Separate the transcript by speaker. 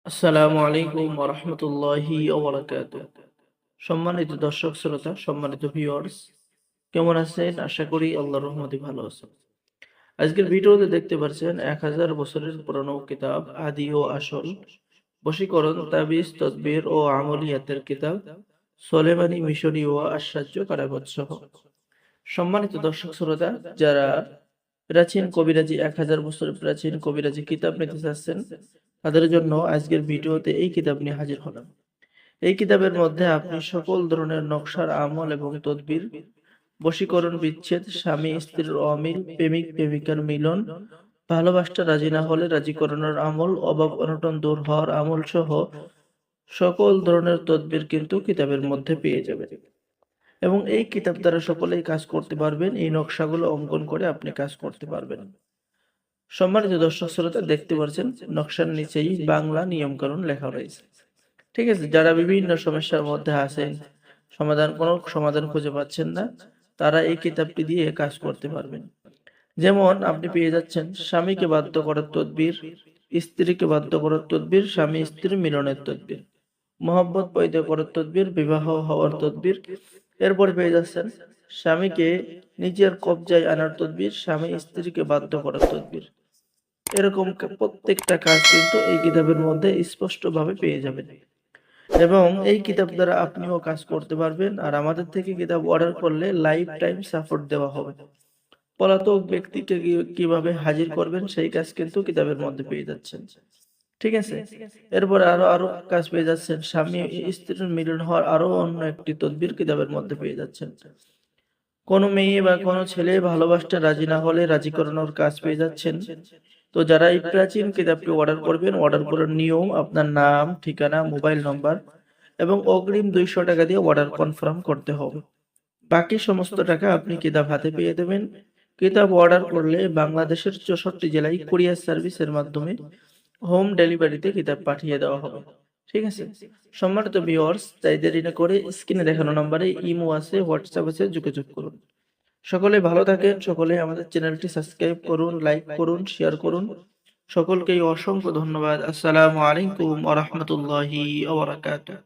Speaker 1: আসসালামু আলাইকুম ওয়া রাহমাতুল্লাহি ওয়া বারাকাতুহু। সম্মানিত দর্শক শ্রোতা, সম্মানিত ভিউয়ার্স, কেমন আছেন? আশা করি আল্লাহর রহমতে ভালো আছেন। আজকের ভিডিওতে দেখতে পাচ্ছেন 1000 বছরের পুরনো কিতাব আদি ও আসল, বশীকরণ, তাবিজ, তদবির ও আমলিয়াতের কিতাব সোলেমানি মিশরী ও আশ্চর্য কারাগার সহ। সম্মানিত দর্শক শ্রোতা, যারা প্রাচীন কবিরাজি 1000 বছরের প্রাচীন কবিরাজি কিতাব নিতে চাচ্ছেন, তাদের জন্য আজকের ভিডিওতে এই কিতাব নিয়ে হাজির হলাম। এই কিতাবের মধ্যে আপনি সকল ধরনের নকশার আমল এবং তদবির, বশীকরণ, বিচ্ছেদ, স্বামী স্ত্রীর অমিল, প্রেমিক প্রেমিকার মিলন, ভালোবাসতে রাজি না হলে রাজি করানোর আমল, অভাব অনটন দূর হওয়ার আমল সহ সকল ধরনের তদবির কিন্তু কিতাবের মধ্যে পেয়ে যাবেন। এবং এই কিতাব দ্বারা সকলেই কাজ করতে পারবেন। এই নকশাগুলো অঙ্কন করে আপনি কাজ করতে পারবেন। সম্মানিত দর্শক শ্রোতা, দেখতে পাচ্ছেন নকশার নিচেই বাংলা নিয়মকানুন লেখা রয়েছে। ঠিক আছে, যারা বিভিন্ন সমস্যার মধ্যে আছেন, কোনো সমাধান খুঁজে পাচ্ছেন না, তারা এই কিতাবটি দিয়ে কাজ করতে পারবেন। যেমন আপনি পেয়ে যাচ্ছেন স্বামীকে বাধ্য করার তদবির, স্ত্রীকে বাধ্য করার তদবির, স্বামী স্ত্রী মিলনের তদবির, মহব্বত পয়দা করার তদবির, বিবাহ হওয়ার তদবির। এরপর পেয়ে যাচ্ছেন স্বামীকে নিজের কবজায় আনার তদবির, স্বামী স্ত্রীকে বাধ্য করার তদবির। এরকম প্রত্যেকটা কাজ কিন্তু এই কিতাবের মধ্যে স্পষ্টভাবে পেয়ে যাবেন। এবং এই কিতাব দ্বারা আপনিও কাজ করতে পারবেন। আর আমাদের থেকে কিতাব অর্ডার করলে লাইফ টাইম সাপোর্ট দেওয়া হবে। পলাতক ব্যক্তিকে কিভাবে হাজির করবেন সেই কাজ কিন্তু কিতাবের মধ্যে পেয়ে যাচ্ছেন। ঠিক আছে, এরপরে আরো আরো কাজ পেয়ে যাচ্ছেন। স্বামী স্ত্রীর মিলন হওয়ার আরো অন্য একটি তদবির কিতাবের মধ্যে পেয়ে যাচ্ছেন। কোনো মেয়ে বা কোনো ছেলে ভালোবাসতে রাজি না হলে রাজি করানোর কাজ পেয়ে যাচ্ছেন। তো যারা এই প্রাচীন কিতাবটি অর্ডার করবেন, অর্ডার করার নিয়ম: আপনার নাম, ঠিকানা, মোবাইল নম্বর এবং অগ্রিম 200 টাকা দিয়ে অর্ডার কনফার্ম করতে হবে। বাকি সমস্ত টাকা আপনি কিতাব হাতে পেয়ে দেবেন। কিতাব অর্ডার করলে বাংলাদেশের 64 জেলায় কুরিয়ার সার্ভিসের মাধ্যমে হোম ডেলিভারিতে কিতাব পাঠিয়ে দেওয়া হবে। ঠিক আছে, সম্মানিত ভিউয়ার্স, তাই দেরি না করে স্ক্রিনে দেখানো নম্বরে ইমো আছে, হোয়াটসঅ্যাপ আছে, যোগাযোগ করুন। সকলে ভালো থাকেন, সকলে আমাদের চ্যানেলটি সাবস্ক্রাইব করুন, লাইক করুন, শেয়ার করুন। সকলকেই অসংখ্য ধন্যবাদ। আসসালামু আলাইকুম ওয়া রাহমাতুল্লাহি ওয়া বারাকাতুহু।